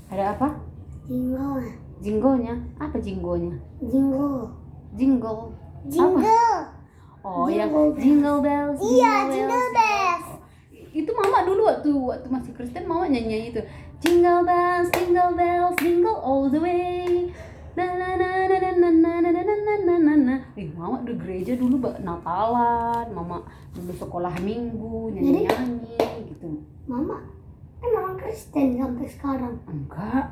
Ada apa? Jingle. Jinggonya? Apa jinggonya? Jingle. Jingle. Jingle. Oh, Jingle yang bells. jingle bells. Iya, jingle bells. Itu mama dulu waktu masih Kristen mama nyanyi itu. Jingle bells, jingle all the way. Na na na na na na na na na na na na. Mama di gereja dulu Natalan, mama dulu sekolah minggu nyanyi gitu. Mama kan orang Kristen sampai sekarang. Enggak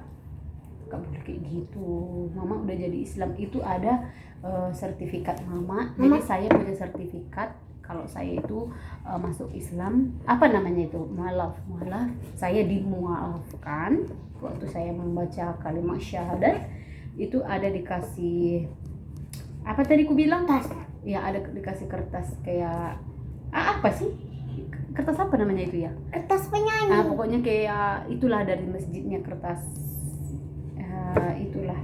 boleh kayak gitu. Mama udah jadi Islam, itu ada sertifikat mama. Jadi saya punya sertifikat kalau saya itu masuk Islam. Apa namanya itu? Mualaf. Saya dimualafkan waktu saya membaca kalimat syahadat. Itu ada dikasih apa tadi ku bilang? Tas. Ya, ada dikasih kertas kayak apa sih? Kertas apa namanya itu ya? Kertas penyanyi. Pokoknya kayak itulah dari masjidnya, kertas itulah.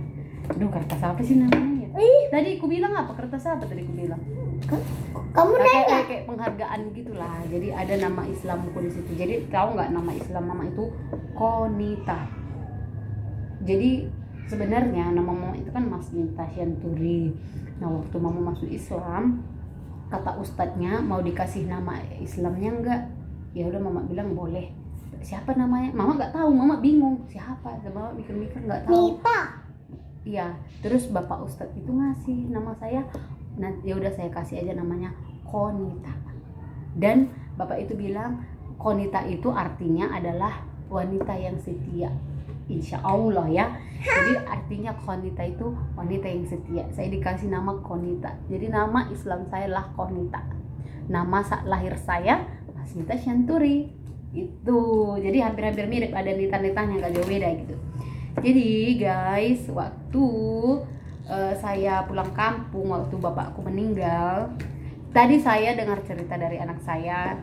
Aduh, kertas apa sih namanya? Tadi ku bilang apa? Kertas apa tadi ku bilang? Kamu nanya? Kayak penghargaan gitulah. Jadi ada nama Islamku di situ. Jadi tahu nggak nama Islam mama itu Konita. Jadi sebenarnya nama mama itu kan Mas Nita Syanturi. Nah, waktu mama masuk Islam, kata ustadznya mau dikasih nama Islamnya enggak? Ya udah, mama bilang boleh. Siapa namanya? Mama nggak tahu, mama bingung siapa. Mama mikir-mikir nggak tahu. Nita. Iya, terus bapak ustadz itu ngasih nama saya. Nah, ya udah saya kasih aja namanya Konita. Dan bapak itu bilang Konita itu artinya adalah wanita yang setia. Insya Allah ya. Jadi artinya Konita itu wanita yang setia. Saya dikasih nama Konita. Jadi nama Islam saya lah Konita. Nama lahir saya Mas Nita Syanturi. Itu. Jadi hampir-hampir mirip, ada nita-nitanya, nggak jauh beda gitu. Jadi guys, waktu saya pulang kampung, waktu bapakku meninggal, tadi saya dengar cerita dari anak saya,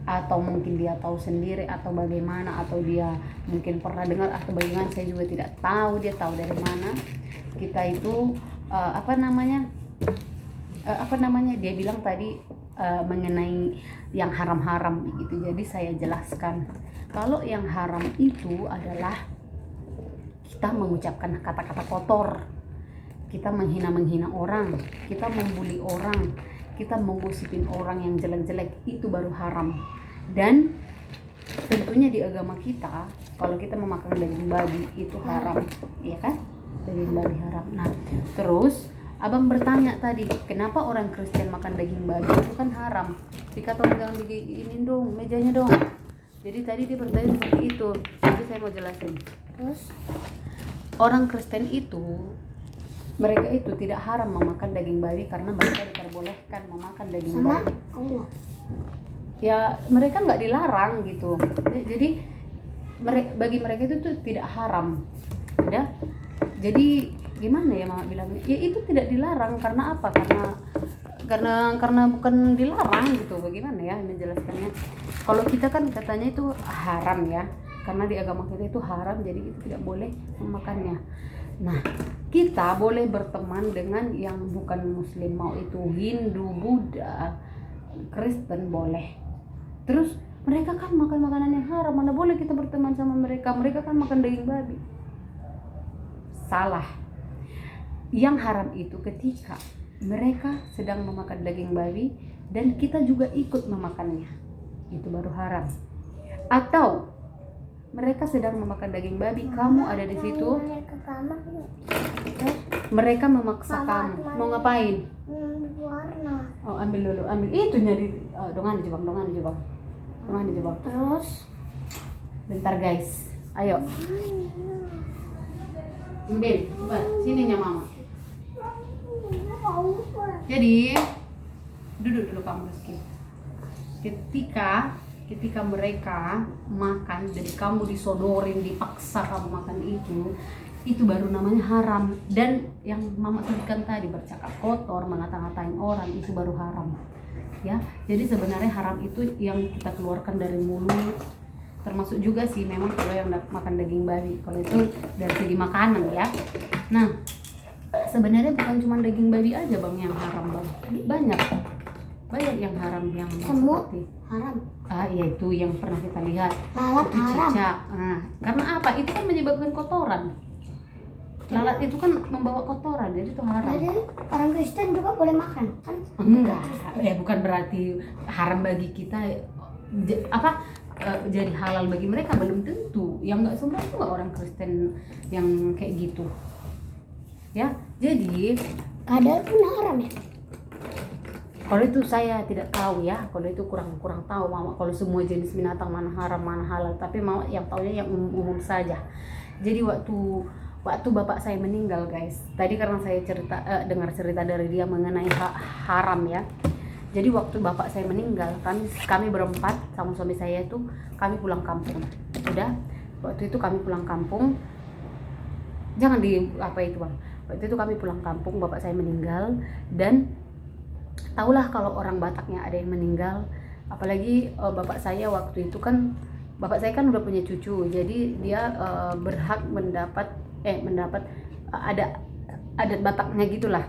atau mungkin dia tahu sendiri atau bagaimana, atau dia mungkin pernah dengar atau bagaimana, saya juga tidak tahu dia tahu dari mana. Kita itu apa namanya dia bilang tadi mengenai yang haram-haram gitu. Jadi saya jelaskan kalau yang haram itu adalah kita mengucapkan kata-kata kotor, kita menghina orang, kita membuli orang, kita menggosipin orang yang jelek-jelek, itu baru haram. Dan tentunya di agama kita, kalau kita memakan daging babi itu haram, ya kan? Daging babi haram. Nah, terus abang bertanya tadi, kenapa orang Kristen makan daging babi? Itu kan haram. Dikata jangan diginiin dong mejanya dong. Jadi tadi dia bertanya seperti itu. Jadi saya mau jelasin. Terus orang Kristen itu, mereka itu tidak haram memakan daging babi karena mereka diperbolehkan memakan daging sama babi. Allah. Ya, mereka nggak dilarang gitu. Jadi bagi mereka itu tuh tidak haram. Ya. Jadi gimana ya mama bilangnya? Ya itu tidak dilarang karena apa? Karena bukan dilarang gitu. Bagaimana ya menjelaskannya? Kalau kita kan katanya itu haram ya. Karena di agama kita itu haram, jadi kita tidak boleh memakannya. Nah, kita boleh berteman dengan yang bukan muslim, mau itu Hindu, Buddha, Kristen boleh. Terus mereka kan makan makanan yang haram, mana boleh kita berteman sama mereka? Mereka kan makan daging babi. Salah. Yang haram itu ketika mereka sedang memakan daging babi dan kita juga ikut memakannya, itu baru haram. Atau mereka sedang memakan daging babi, kamu ada di situ, mereka memaksa kamu. Mau ngapain? Warna. Oh, ambil dulu, ambil itu nyari dongan di Jepang. Terus bentar guys, ayo ambil, sininya mama. Jadi duduk dulu kamu Rizky. Ketika mereka makan dan kamu disodorin, dipaksa kamu makan itu baru namanya haram. Dan yang mama sebutkan tadi, bercakap kotor, mengata-ngatain orang, itu baru haram ya. Jadi sebenarnya haram itu yang kita keluarkan dari mulut, termasuk juga sih memang kalau yang makan daging babi, kalau itu dari segi makanan ya. Nah, sebenarnya bukan cuma daging babi aja bang yang haram bang, banyak. banyak yang haram yang Semut. seperti Haram. ya itu yang pernah kita lihat Lalat itu haram. cicak. Nah, karena apa? Itu kan menyebabkan kotoran. Lalat itu kan membawa kotoran, jadi itu haram. Jadi orang Kristen juga boleh makan kan? Enggak, ya bukan berarti haram bagi kita jadi halal bagi mereka, belum tentu. Yang enggak semua juga orang Kristen yang kayak gitu. Ya, jadi Kadal pun haram ya. kalau itu saya tidak tahu ya, kalau itu kurang tahu mama. Kalau semua jenis binatang mana haram mana halal, tapi mama yang tahunya yang umum saja. Jadi waktu bapak saya meninggal guys, tadi karena saya dengar cerita dari dia mengenai haram ya. Jadi waktu bapak saya meninggal, kami berempat sama suami saya itu kami pulang kampung. Udah, waktu itu kami pulang kampung. Jangan di apa itu bang. Waktu itu kami pulang kampung, bapak saya meninggal dan tahulah kalau orang Bataknya ada yang meninggal, apalagi bapak saya waktu itu kan bapak saya kan udah punya cucu, jadi dia berhak mendapat ada adat Bataknya gitulah,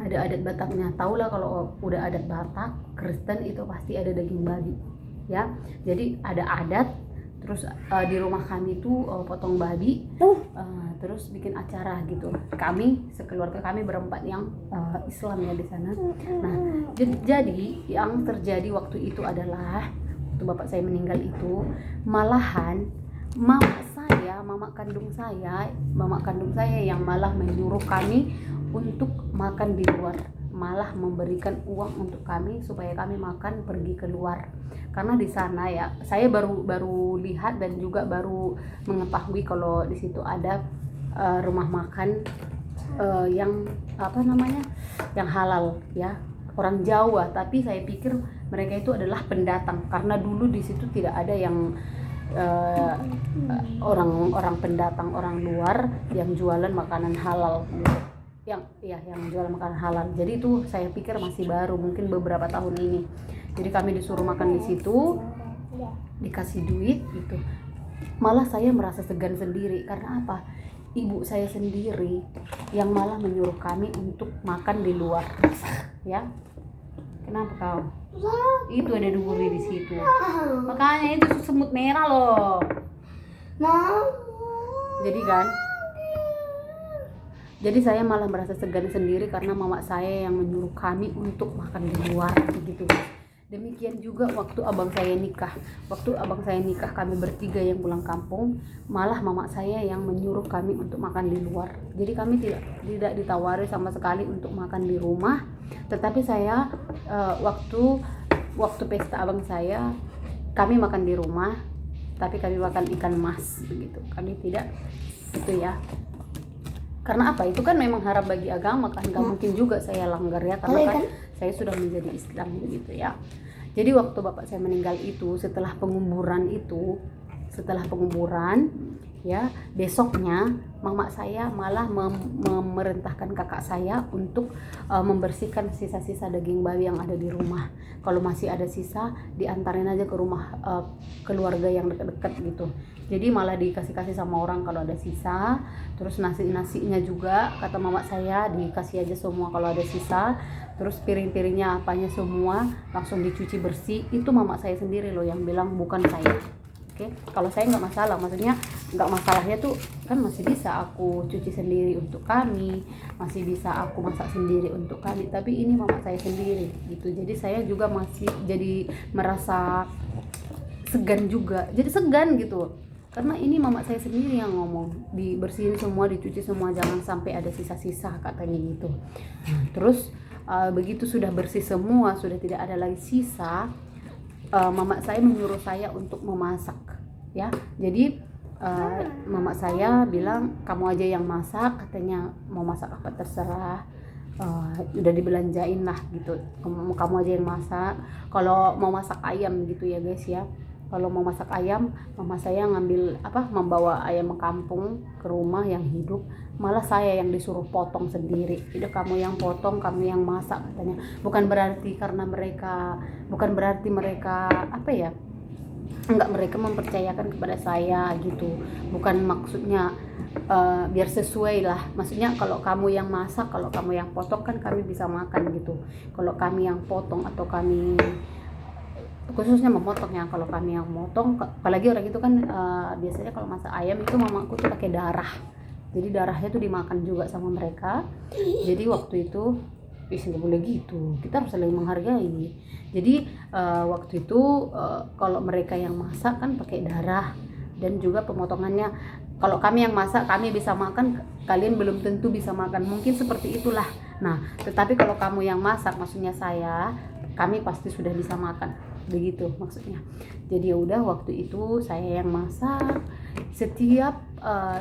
ada adat Bataknya. Tahulah kalau udah adat Batak Kristen itu pasti ada daging babi ya. Jadi ada adat, terus di rumah kami tuh potong babi, terus bikin acara gitu. Kami sekeluarga kami berempat yang Islam ya di sana. Nah, jadi yang terjadi waktu itu adalah waktu bapak saya meninggal itu malahan mama kandung saya yang malah menyuruh kami untuk makan di luar, malah memberikan uang untuk kami supaya kami makan pergi keluar. Karena di sana ya saya baru lihat dan juga baru mengetahui kalau di situ ada rumah makan yang yang halal ya, orang Jawa, tapi saya pikir mereka itu adalah pendatang karena dulu di situ tidak ada yang orang pendatang, orang luar yang jualan makanan halal gitu. yang jualan makanan halal. Jadi itu saya pikir masih baru, mungkin beberapa tahun ini. Jadi kami disuruh makan di situ, dikasih duit gitu. Malah saya merasa segan sendiri karena apa? Ibu saya sendiri yang malah menyuruh kami untuk makan di luar. Ya. Kenapa kau? Itu ada duri di situ. Makanya itu semut merah loh. Jadi saya malah merasa segan sendiri karena mama saya yang menyuruh kami untuk makan di luar begitu. Demikian juga waktu abang saya nikah. Waktu abang saya nikah kami bertiga yang pulang kampung, malah mama saya yang menyuruh kami untuk makan di luar. Jadi kami tidak ditawari sama sekali untuk makan di rumah. Tetapi saya waktu pesta abang saya kami makan di rumah, tapi kami makan ikan mas begitu. Kami tidak itu ya. Karena apa? Itu kan memang haram bagi agama kan, nggak mungkin juga saya langgar ya, karena kan saya sudah menjadi Islam begitu ya. Jadi waktu bapak saya meninggal itu, setelah penguburan ya, besoknya mama saya malah memerintahkan kakak saya untuk membersihkan sisa-sisa daging babi yang ada di rumah. Kalau masih ada sisa, diantarin aja ke rumah keluarga yang dekat-dekat gitu. Jadi malah dikasih sama orang kalau ada sisa. Terus nasinya juga kata mama saya dikasih aja semua kalau ada sisa. Terus piring-piringnya apanya semua langsung dicuci bersih. Itu mama saya sendiri loh yang bilang, bukan saya. Oke, kalau saya nggak masalah, maksudnya nggak masalahnya tuh kan masih bisa aku cuci sendiri untuk kami, masih bisa aku masak sendiri untuk kami, tapi ini mama saya sendiri gitu. Jadi saya juga masih jadi merasa segan juga, jadi segan gitu, karena ini mama saya sendiri yang ngomong dibersihin semua, dicuci semua, jangan sampai ada sisa-sisa katanya gitu. Terus begitu sudah bersih semua, sudah tidak ada lagi sisa, mama saya menyuruh saya untuk memasak ya. Jadi mama saya bilang, kamu aja yang masak, katanya mau masak apa terserah, udah dibelanjain lah gitu, kamu aja yang masak. Kalau mau masak ayam gitu ya guys ya, kalau mau masak ayam, mama saya membawa ayam kampung ke rumah yang hidup, malah saya yang disuruh potong sendiri. Jadi kamu yang potong, kamu yang masak katanya. Bukan berarti mereka enggak, mereka mempercayakan kepada saya gitu. Bukan maksudnya biar sesuai lah, maksudnya kalau kamu yang masak, kalau kamu yang potong kan kami bisa makan gitu. Kalau kami yang potong atau kami khususnya memotongnya, kalau kami yang motong, apalagi orang itu kan biasanya kalau masak ayam itu mamaku tuh pakai darah, jadi darahnya tuh dimakan juga sama mereka. Jadi waktu itu nggak boleh gitu, kita harus saling menghargai. Jadi waktu itu kalau mereka yang masak kan pakai darah, dan juga pemotongannya kalau kami yang masak kami bisa makan, kalian belum tentu bisa makan, mungkin seperti itulah. Nah tetapi kalau kamu yang masak, maksudnya saya, kami pasti sudah bisa makan, begitu maksudnya. Jadi ya udah, waktu itu saya yang masak. Setiap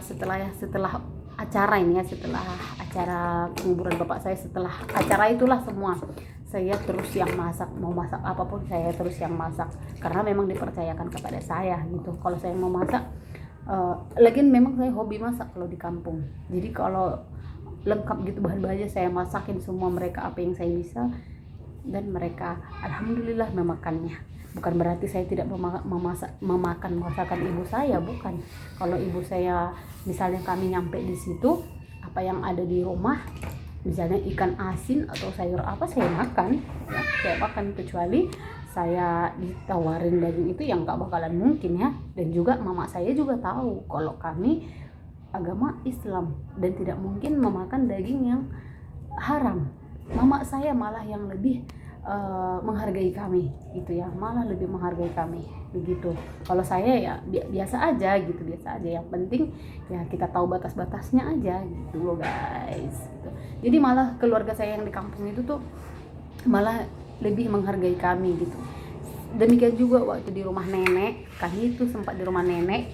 setelah acara ini ya, setelah acara penguburan bapak saya, setelah acara itulah semua saya terus yang masak, mau masak apapun saya terus yang masak, karena memang dipercayakan kepada saya gitu. Kalau saya mau masak, lagian memang saya hobi masak kalau di kampung, jadi kalau lengkap gitu bahan-bahannya saya masakin semua mereka apa yang saya bisa, dan mereka alhamdulillah memakannya. Bukan berarti saya tidak memakan masakan ibu saya, bukan. Kalau ibu saya misalnya kami nyampe di situ, apa yang ada di rumah, misalnya ikan asin atau sayur apa, saya makan ya, saya makan, kecuali saya ditawarin daging itu yang gak bakalan mungkin ya. Dan juga mama saya juga tahu kalau kami agama Islam dan tidak mungkin memakan daging yang haram. Mama saya malah yang lebih menghargai kami gitu ya, malah lebih menghargai kami begitu. Kalau saya ya biasa aja gitu, biasa aja, yang penting ya kita tahu batas-batasnya aja gitu loh guys gitu. Jadi malah keluarga saya yang di kampung itu tuh malah lebih menghargai kami gitu. Demikian juga waktu di rumah nenek, kami itu sempat di rumah nenek,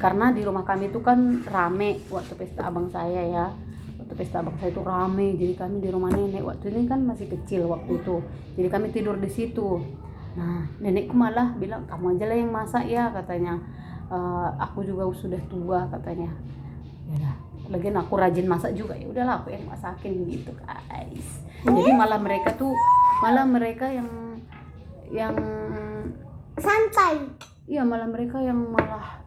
karena di rumah kami itu kan rame waktu pesta abang saya ya. Waktu pesta abang saya itu rame, jadi kami di rumah nenek. Waktu ini kan masih kecil waktu itu, jadi kami tidur di situ. Nah nenekku malah bilang, kamu aja lah yang masak ya katanya. Aku juga sudah tua katanya. Ya udah, lagian aku rajin masak juga, ya udahlah aku yang masakin gitu guys. Jadi malah mereka yang Santai. iya, malah mereka yang malah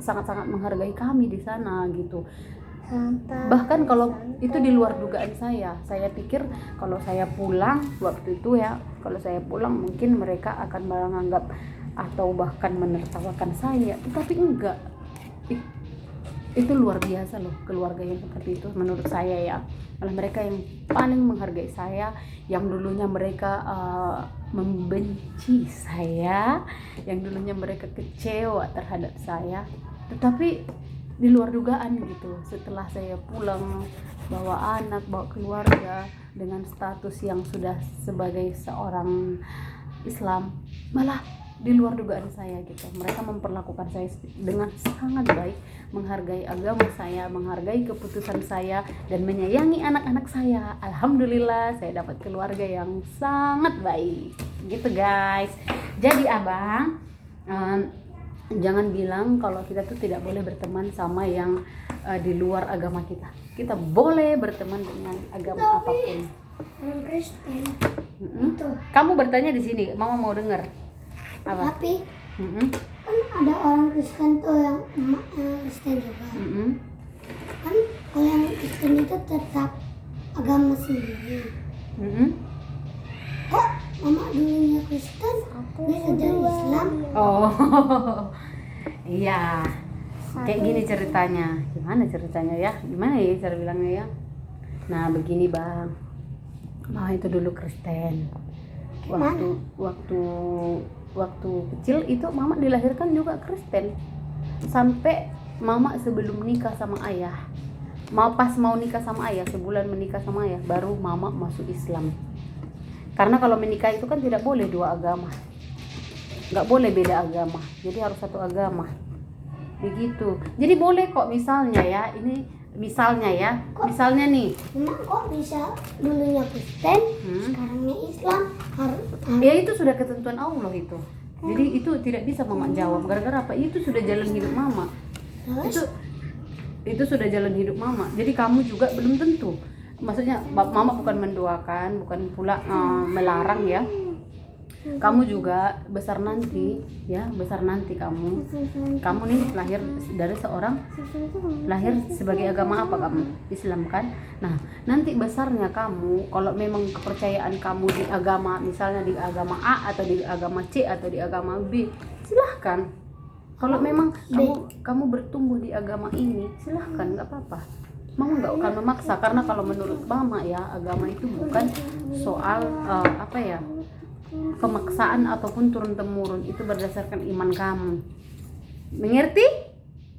sangat-sangat menghargai kami di sana gitu. Santai. Bahkan kalau itu di luar dugaan saya pikir kalau saya pulang waktu itu ya, kalau saya pulang mungkin mereka akan menganggap atau bahkan menertawakan saya, tetapi enggak. Itu luar biasa loh keluarga yang seperti itu menurut saya ya. Malah mereka yang paling menghargai saya, yang dulunya mereka membenci saya, yang dulunya mereka kecewa terhadap saya, tetapi di luar dugaan gitu. Setelah saya pulang bawa anak, bawa keluarga dengan status yang sudah sebagai seorang Islam, malah di luar dugaan saya gitu. Mereka memperlakukan saya dengan sangat baik, menghargai agama saya, menghargai keputusan saya, dan menyayangi anak-anak saya. Alhamdulillah saya dapat keluarga yang sangat baik gitu guys. Jadi abang, jangan bilang kalau kita tuh tidak boleh berteman sama yang di luar agama kita. Kita boleh berteman dengan agama apapun. Orang Kristen. Itu. Kamu bertanya di sini, mama mau dengar. Apa? Tapi kan ada orang Kristen tuh yang Kristen juga. Kan kalau yang Kristen itu tetap agama sendiri. Kok mama dulunya Kristen, bisa jadi Islam? Oh, iya. Kayak gini ceritanya. Gimana ceritanya ya? Gimana ya cara bilangnya ya? Nah begini bang, mama itu dulu Kristen. Waktu kecil itu mama dilahirkan juga Kristen. Sampai mama sebelum nikah sama ayah, pas mau nikah sama ayah, sebulan menikah sama ayah, baru mama masuk Islam. Karena kalau menikah itu kan tidak boleh dua agama, nggak boleh beda agama, jadi harus satu agama begitu. Jadi boleh kok misalnya ya, ini misalnya ya, misalnya nih, Kok bisa dulunya Kristen, sekarangnya Islam? ya itu sudah ketentuan Allah itu. Jadi itu tidak bisa mama jawab. Gara-gara apa? Itu sudah jalan hidup mama. Itu sudah jalan hidup mama. Jadi kamu juga belum tentu. Maksudnya mama bukan mendoakan, bukan pula melarang ya. Kamu juga besar nanti, ya besar nanti kamu nih lahir dari lahir sebagai agama apa kamu? Islam kan? Nah nanti besarnya kamu kalau memang kepercayaan kamu di agama, misalnya di agama A atau di agama C atau di agama B, silahkan. Kalau memang kamu bertumbuh di agama ini, silahkan, nggak apa-apa. Mama nggak akan memaksa, karena kalau menurut mama ya, agama itu bukan soal pemaksaan ataupun turun temurun, itu berdasarkan iman kamu. Mengerti?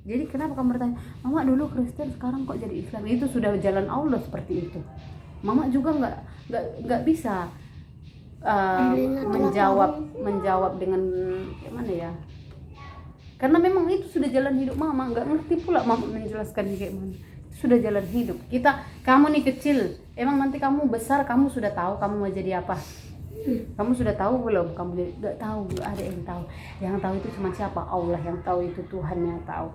Jadi kenapa kamu bertanya, mama dulu Kristen sekarang kok jadi Islam? Itu sudah jalan Allah seperti itu. Mama juga nggak bisa menjawab dengan gimana ya, karena memang itu sudah jalan hidup mama. Nggak ngerti pula mama menjelaskan kayak mana. Sudah jalan hidup kamu nih kecil, emang nanti kamu besar kamu sudah tahu kamu mau jadi apa? Kamu sudah tahu belum? Kamu nggak tahu, nggak ada yang tahu. Yang tahu itu cuma siapa? Allah yang tahu, itu Tuhan yang tahu.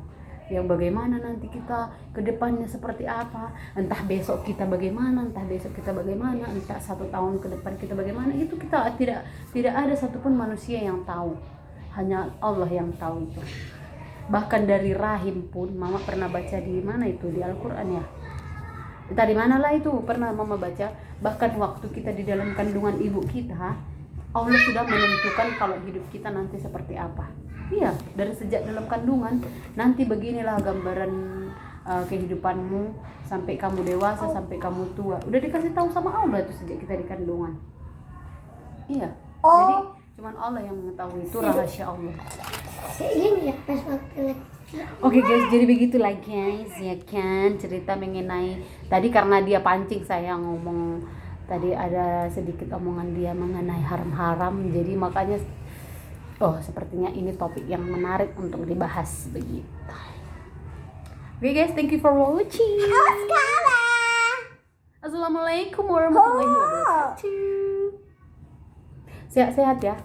Yang bagaimana nanti kita ke depannya seperti apa, entah besok kita bagaimana, entah 1 tahun ke depan kita bagaimana, itu kita tidak ada satupun manusia yang tahu, hanya Allah yang tahu itu. Bahkan dari rahim pun, mama pernah baca di mana itu, di Al-Quran ya, entah di mana lah itu pernah mama baca, bahkan waktu kita di dalam kandungan ibu kita, Allah sudah menentukan kalau hidup kita nanti seperti apa. Iya, dari sejak dalam kandungan, nanti beginilah gambaran kehidupanmu sampai kamu dewasa, sampai kamu tua. Udah dikasih tahu sama Allah itu sejak kita di kandungan. Iya, jadi cuman Allah yang mengetahui, itu rahasia Allah. Ini ya pas waktu Oke guys, jadi begitulah guys ya kan, cerita mengenai tadi, karena dia pancing saya ngomong tadi, ada sedikit omongan dia mengenai haram-haram, jadi makanya sepertinya ini topik yang menarik untuk dibahas begitu. Oke guys, thank you for watching. Assalamualaikum warahmatullahi wabarakatuh. Sehat-sehat ya.